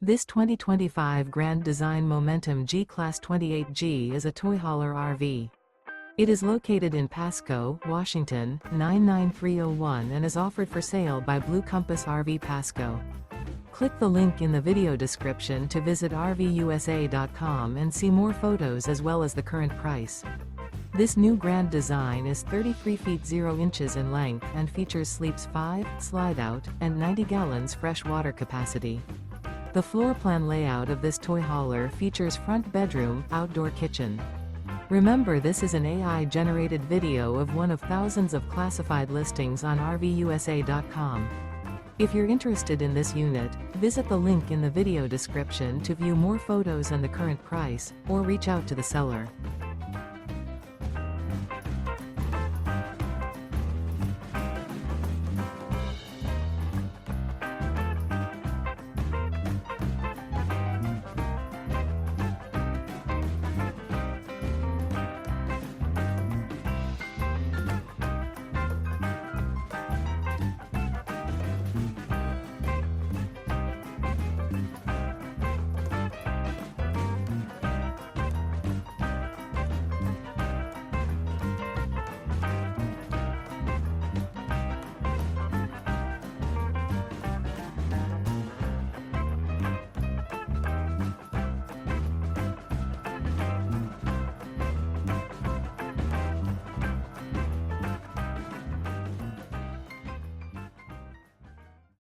This 2025 Grand Design Momentum G-Class 28G is a toy hauler RV. It is located in Pasco, Washington, 99301 and is offered for sale by Blue Compass RV Pasco. Click the link in the video description to visit RVUSA.com and see more photos as well as the current price. This new grand design is 33 feet 0 inches in length and features sleeps 5, slide-out, and 90 gallons fresh water capacity. The floor plan layout of this toy hauler features front bedroom, outdoor kitchen. Remember, this is an AI-generated video of one of thousands of classified listings on RVUSA.com. If you're interested in this unit, visit the link in the video description to view more photos and the current price, or reach out to the seller.